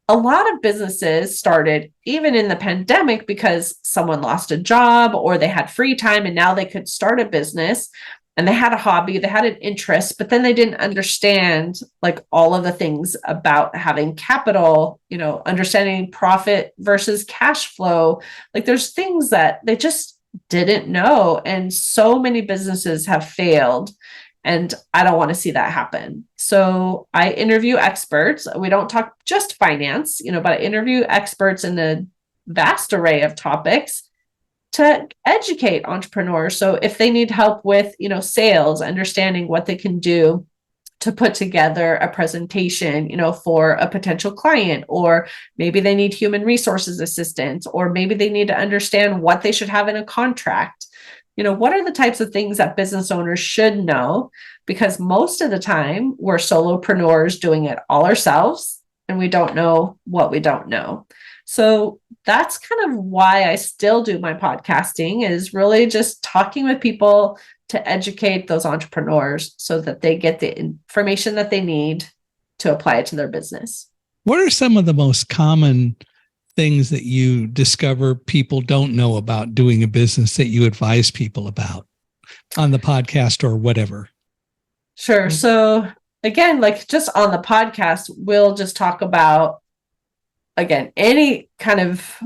a lot of businesses started even in the pandemic because someone lost a job or they had free time and now they could start a business. And they had a hobby, they had an interest, but then they didn't understand like all of the things about having capital, understanding profit versus cash flow. Like there's things that they just didn't know. And so many businesses have failed. And I don't want to see that happen. So I interview experts. We don't talk just finance, but I interview experts in a vast array of topics to educate entrepreneurs. So if they need help with, sales, understanding what they can do to put together a presentation, for a potential client, or maybe they need human resources assistance, or maybe they need to understand what they should have in a contract. What are the types of things that business owners should know? Because most of the time we're solopreneurs doing it all ourselves and we don't know what we don't know. So that's kind of why I still do my podcasting, is really just talking with people to educate those entrepreneurs so that they get the information that they need to apply it to their business. What are some of the most common things that you discover people don't know about doing a business that you advise people about on the podcast or whatever? Sure. So again, like just on the podcast, we'll just talk about, again, any kind of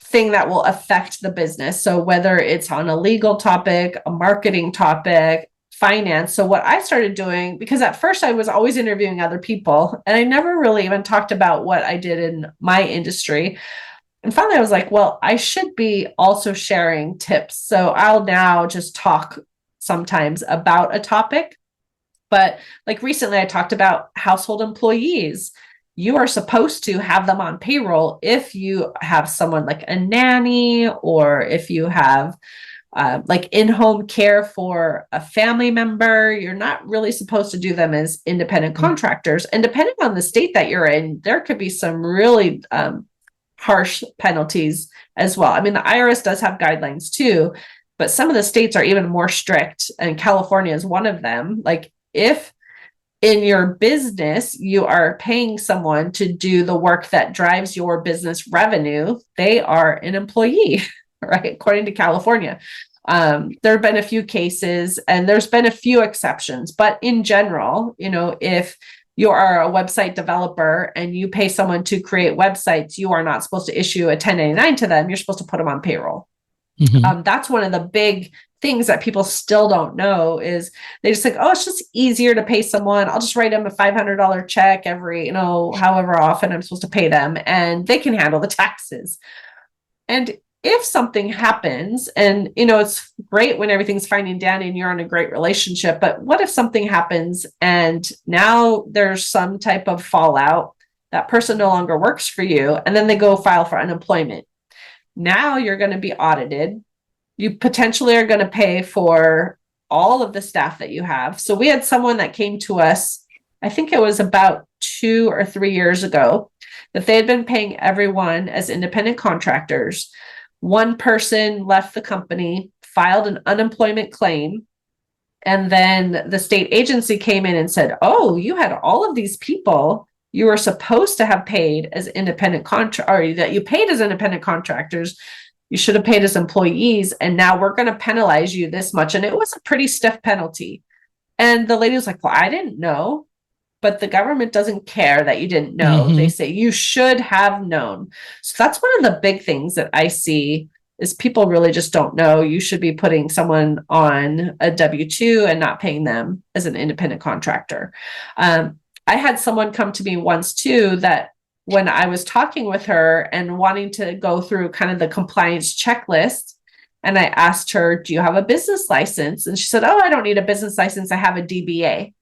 thing that will affect the business. So whether it's on a legal topic, a marketing topic, finance. So what I started doing, because at first I was always interviewing other people and I never really even talked about what I did in my industry. And finally I was like, well, I should be also sharing tips. So I'll now just talk sometimes about a topic. But like recently I talked about household employees. You are supposed to have them on payroll if you have someone like a nanny, or if you have like in-home care for a family member. You're not really supposed to do them as independent contractors. And depending on the state that you're in, there could be some really harsh penalties as well. I mean, the IRS does have guidelines too, but some of the states are even more strict, and California is one of them. Like if in your business, you are paying someone to do the work that drives your business revenue, they are an employee, right? According to California. There have been a few cases and there's been a few exceptions, but in general, if you are a website developer and you pay someone to create websites, you are not supposed to issue a 1099 to them. You're supposed to put them on payroll. Mm-hmm. That's one of the big things that people still don't know, is they just think, oh, it's just easier to pay someone. I'll just write them a $500 check every, however often I'm supposed to pay them, and they can handle the taxes. And if something happens, and, it's great when everything's fine and dandy and you're in a great relationship, but what if something happens and now there's some type of fallout, that person no longer works for you, and then they go file for unemployment? Now you're going to be audited. You potentially are going to pay for all of the staff that you have. So we had someone that came to us, I think it was about 2 or 3 years ago, that they had been paying everyone as independent contractors. One person left the company, filed an unemployment claim, and then the state agency came in and said, oh, you had all of these people you were supposed to have paid as independent or that you paid as independent contractors. You should have paid as employees, and now we're going to penalize you this much. And it was a pretty stiff penalty. And the lady was like, well, I didn't know. But the government doesn't care that you didn't know. Mm-hmm. They say you should have known. So that's one of the big things that I see, is people really just don't know. You should be putting someone on a W-2 and not paying them as an independent contractor. I had someone come to me once too, that when I was talking with her and wanting to go through kind of the compliance checklist, and I asked her, do you have a business license? And she said, oh, I don't need a business license. I have a DBA.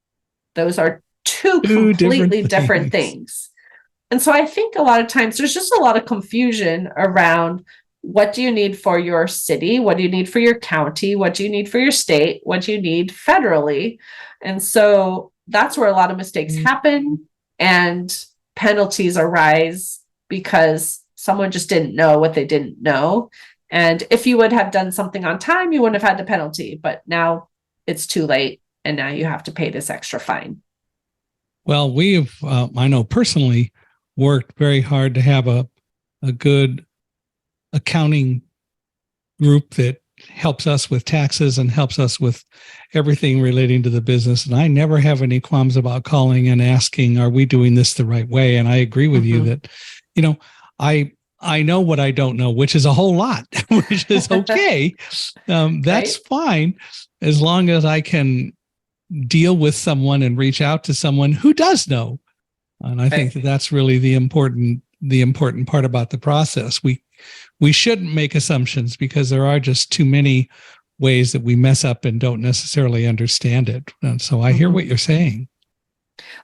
Those are two Two different completely different things. things. And so I think a lot of times there's just a lot of confusion around what do you need for your city? What do you need for your county? What do you need for your state? What do you need federally? And so that's where a lot of mistakes happen and penalties arise because someone just didn't know what they didn't know. And if you would have done something on time, you wouldn't have had the penalty. But now it's too late. And now you have to pay this extra fine. Well, we've, I know personally, worked very hard to have a good accounting group that helps us with taxes and helps us with everything relating to the business. And I never have any qualms about calling and asking, are we doing this the right way? And I agree with you that, you know, I know what I don't know, which is a whole lot, which is okay. That's fine as long as I can deal with someone and reach out to someone who does know. And I think that that's really the important part about the process. We shouldn't make assumptions because there are just too many ways that we mess up and don't necessarily understand it. And so I hear what you're saying.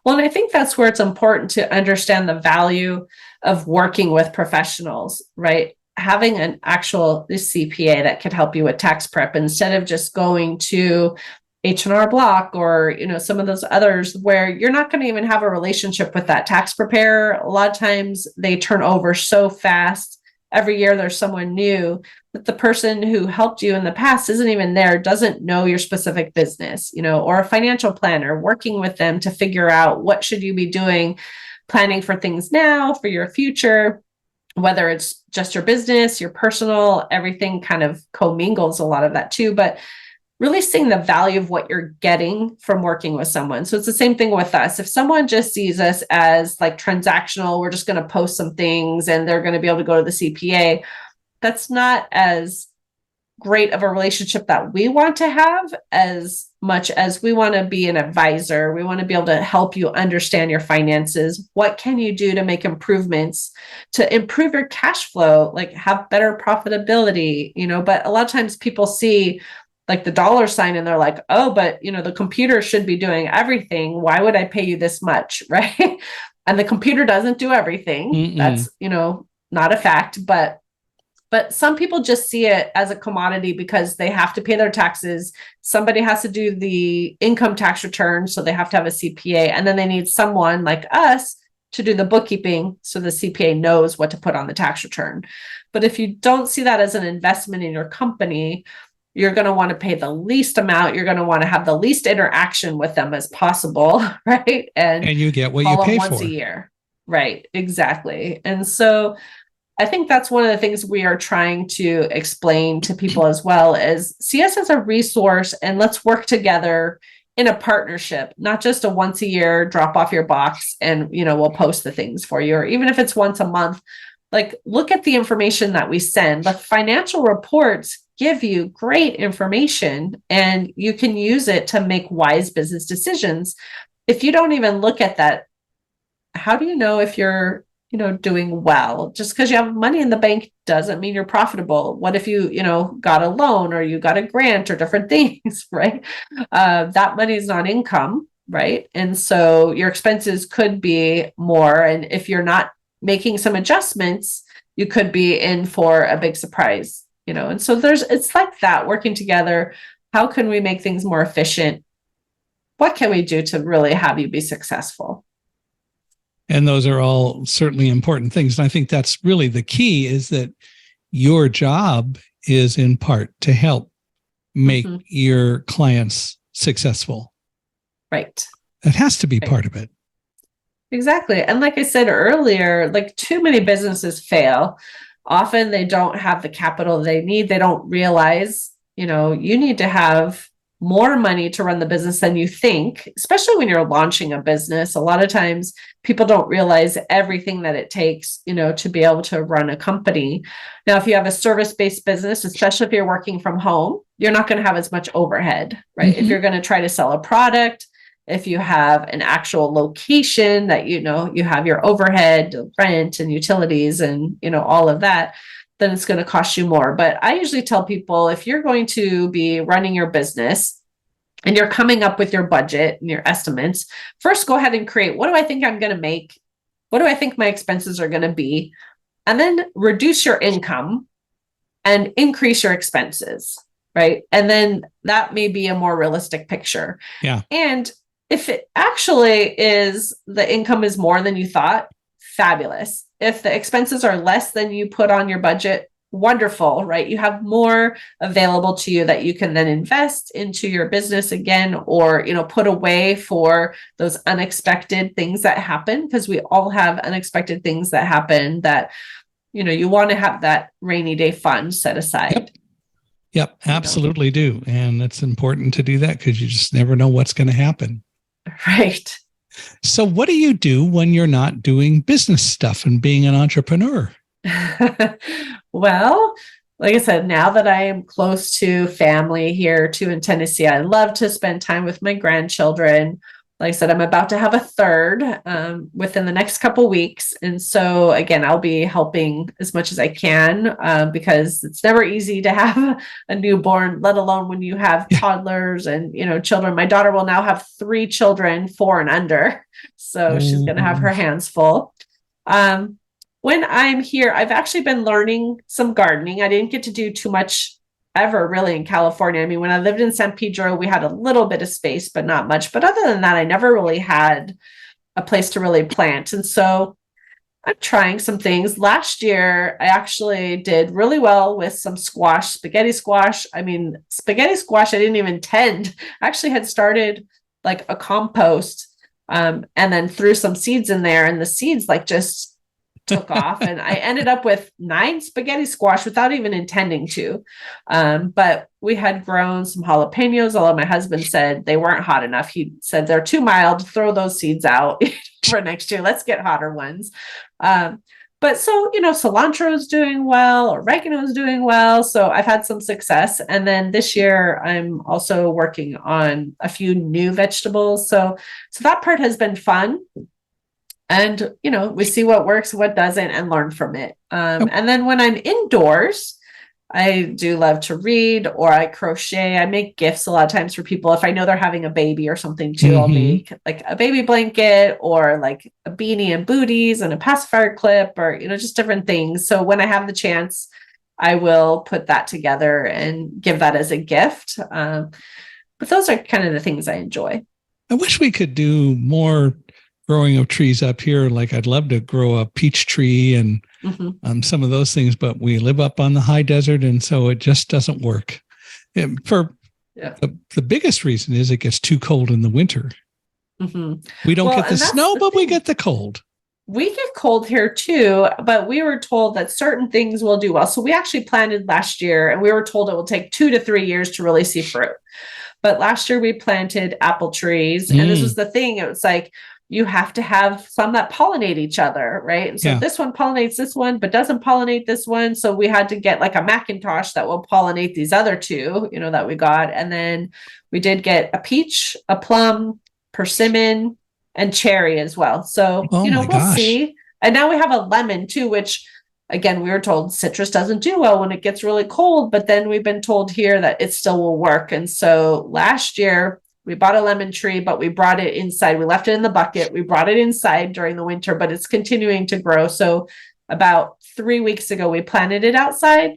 Well, and I think that's where it's important to understand the value of working with professionals, right? Having an actual CPA that could help you with tax prep instead of just going to H&R Block or, you know, some of those others where you're not going to even have a relationship with that tax preparer. A lot of times they turn over so fast. Every year there's someone new that the person who helped you in the past isn't even there, doesn't know your specific business, you know, or a financial planner working with them to figure out what should you be doing, planning for things now, for your future, whether it's just your business, your personal, everything kind of commingles a lot of that too. But really seeing the value of what you're getting from working with someone. So it's the same thing with us. If someone just sees us as like transactional, we're just going to post some things and they're going to be able to go to the CPA, that's not as great of a relationship that we want to have as much as we want to be an advisor. We want to be able to help you understand your finances. What can you do to make improvements to improve your cash flow, like have better profitability, you know, but a lot of times people see like the dollar sign and they're like, oh, but you know, the computer should be doing everything. Why would I pay you this much? Right. And the computer doesn't do everything. That's, you know, not a fact, but some people just see it as a commodity because they have to pay their taxes. Somebody has to do the income tax return. So they have to have a CPA, and then they need someone like us to do the bookkeeping. So the CPA knows what to put on the tax return. But if you don't see that as an investment in your company, you're going to want to pay the least amount. You're going to want to have the least interaction with them as possible, right? And you get what you pay once for. A year. Right, exactly. And so I think that's one of the things we are trying to explain to people as well is see us as a resource and let's work together in a partnership, not just a once a year drop off your box and, you know, we'll post the things for you, or even if it's once a month, like look at the information that we send. The financial reports give you great information and you can use it to make wise business decisions. If you don't even look at that, how do you know if you're, you know, doing well? Just because you have money in the bank doesn't mean you're profitable. What if you, you know, got a loan or you got a grant or different things, right? That money is not income, right? And so your expenses could be more. And if you're not making some adjustments, you could be in for a big surprise, you know? And so it's like that working together. How can we make things more efficient? What can we do to really have you be successful? And those are all certainly important things. And I think that's really the key is that your job is in part to help make your clients successful. Right. That has to be part of it. Exactly. And like I said earlier, like too many businesses fail. Often they don't have the capital they need. They don't realize, you know, you need to have more money to run the business than you think, especially when you're launching a business. A lot of times people don't realize everything that it takes, you know, to be able to run a company. Now, if you have a service-based business, especially if you're working from home, you're not going to have as much overhead, right? If you're going to try to sell a product, if you have an actual location that, you know, you have your overhead, rent and utilities and, you know, all of that, then it's going to cost you more. But I usually tell people if you're going to be running your business, and you're coming up with your budget and your estimates, first go ahead and create, what do I think I'm going to make? What do I think my expenses are going to be? And then reduce your income and increase your expenses, right? And then that may be a more realistic picture. Yeah. And if it actually is, the income is more than you thought, fabulous. If the expenses are less than you put on your budget, wonderful, right? You have more available to you that you can then invest into your business again, or, put away for those unexpected things that happen, because we all have unexpected things that happen that, you want to have that rainy day fund set aside. Yep, absolutely do. And it's important to do that because you just never know what's going to happen. Right. So what do you do when you're not doing business stuff and being an entrepreneur? Well, like I said, now that I am close to family here too in Tennessee, I love to spend time with my grandchildren. Like I said, I'm about to have a third within the next couple weeks. And so again, I'll be helping as much as I can because it's never easy to have a newborn, let alone when you have toddlers and, children. My daughter will now have 3 children, 4 and under. So she's going to have her hands full. When I'm here, I've actually been learning some gardening. I didn't get to do too much ever really in California. I mean, when I lived in San Pedro, we had a little bit of space, but not much. But other than that, I never really had a place to really plant. And so I'm trying some things. Last year, I actually did really well with some squash, spaghetti squash. I mean, spaghetti squash, I didn't even tend. I actually had started like a compost and then threw some seeds in there, and the seeds just took off, and I ended up with 9 spaghetti squash without even intending to. But we had grown some jalapenos, although my husband said they weren't hot enough. He said they're too mild, throw those seeds out for next year. Let's get hotter ones. But so, cilantro is doing well, oregano is doing well. So I've had some success. And then this year I'm also working on a few new vegetables. So that part has been fun. And, we see what works, what doesn't, and learn from it. And then when I'm indoors, I do love to read, or I crochet. I make gifts a lot of times for people. If I know they're having a baby or something too, I'll make like a baby blanket, or like a beanie and booties and a pacifier clip, or, just different things. So when I have the chance, I will put that together and give that as a gift. But those are kind of the things I enjoy. I wish we could do more growing of trees up here. Like I'd love to grow a peach tree and some of those things, but we live up on the high desert, and so it just doesn't work. And the biggest reason is it gets too cold in the winter. We don't get the snow, but we get the cold. We get cold here too, but we were told that certain things will do well. So we actually planted last year, and we were told it will take 2 to 3 years to really see fruit. But last year we planted apple trees, and this was the thing. It was like, you have to have some that pollinate each other, right? And so this one pollinates this one, but doesn't pollinate this one. So we had to get like a Macintosh that will pollinate these other 2, that we got. And then we did get a peach, a plum, persimmon, and cherry as well. So, we'll see. And now we have a lemon too, which again, we were told citrus doesn't do well when it gets really cold, but then we've been told here that it still will work. And so last year, we bought a lemon tree, but we brought it inside. We left it in the bucket. We brought it inside during the winter, but it's continuing to grow. So about 3 weeks ago, we planted it outside.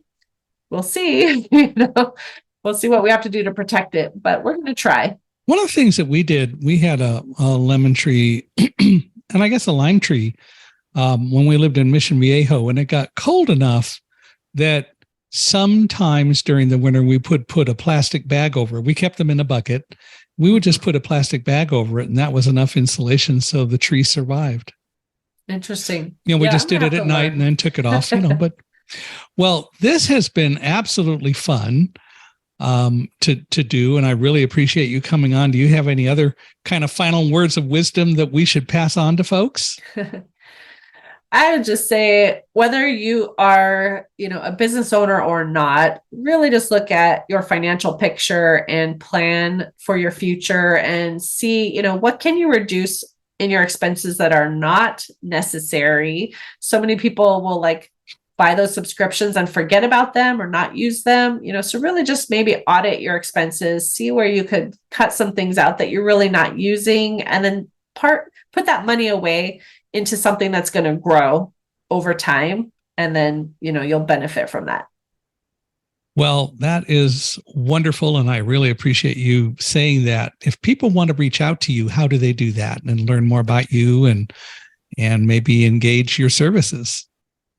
We'll see, we'll see what we have to do to protect it, but we're going to try. One of the things that we did, we had a lemon tree and I guess a lime tree when we lived in Mission Viejo, and it got cold enough that sometimes during the winter, we put a plastic bag over it. We kept them in a bucket. We would just put a plastic bag over it, and that was enough insulation so the tree survived. Interesting. We just did it at night and then took it off, but well, this has been absolutely fun to do, and I really appreciate you coming on. Do you have any other kind of final words of wisdom that we should pass on to folks? I would just say, whether you are, a business owner or not, really just look at your financial picture and plan for your future and see, what can you reduce in your expenses that are not necessary. So many people will buy those subscriptions and forget about them or not use them, so really just maybe audit your expenses, see where you could cut some things out that you're really not using, and then put that money away into something that's going to grow over time. And then, you'll benefit from that. Well, that is wonderful. And I really appreciate you saying that. If people want to reach out to you, how do they do that and learn more about you and maybe engage your services?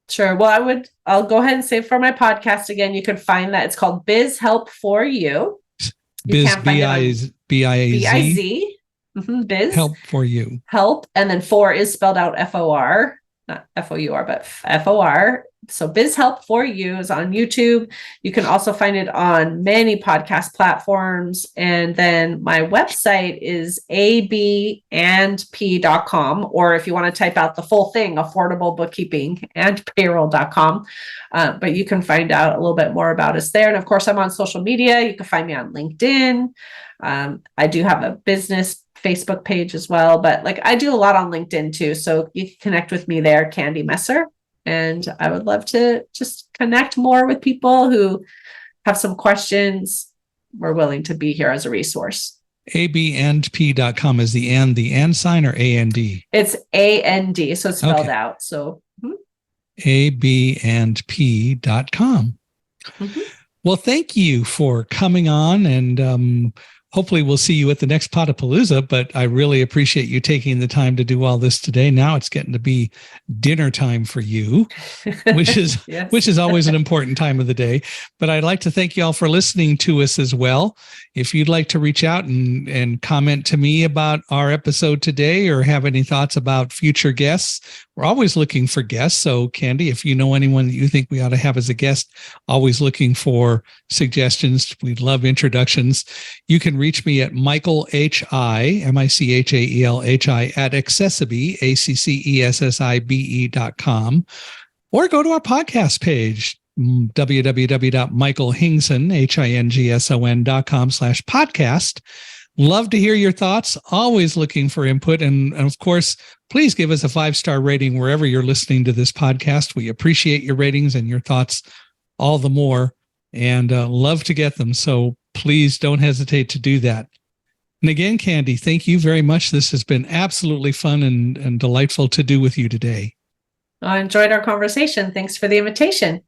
Sure. Well, I'll go ahead and say for my podcast again, you can find that it's called Biz Help for You. Biz, B-I-Z. B-I-Z. Biz Help for You. Help. And then for is spelled out F-O-R, not F-O-U-R, but F-O-R. So Biz Help for You is on YouTube. You can also find it on many podcast platforms. And then my website is abandp.com, or if you want to type out the full thing, affordable bookkeeping and payroll.com. But you can find out a little bit more about us there. And of course, I'm on social media. You can find me on LinkedIn. I do have a business Facebook page as well, but I do a lot on LinkedIn too. So you can connect with me there, Candy Messer. And I would love to just connect more with people who have some questions. We're willing to be here as a resource. abandp.com is the and sign, or A-N-D? It's A-N-D, so it's spelled out. So abandp.com. Well, thank you for coming on, and hopefully we'll see you at the next Potapalooza, but I really appreciate you taking the time to do all this today. Now it's getting to be dinner time for you, which is yes. which is always an important time of the day. But I'd like to thank you all for listening to us as well. If you'd like to reach out and comment to me about our episode today, or have any thoughts about future guests, we're always looking for guests. So Candy, if you know anyone that you think we ought to have as a guest, always looking for suggestions. We'd love introductions. You can reach me at Michael H.I., M-I-C-H-A-E-L-H-I, at Accessibe, ACCESSIBE.com, or go to our podcast page, www.michaelhingson.com/podcast. Love to hear your thoughts. Always looking for input. And of course, please give us a 5-star rating wherever you're listening to this podcast. We appreciate your ratings and your thoughts all the more, and love to get them. So please don't hesitate to do that. And again, Candy, thank you very much. This has been absolutely fun and delightful to do with you today. I enjoyed our conversation. Thanks for the invitation.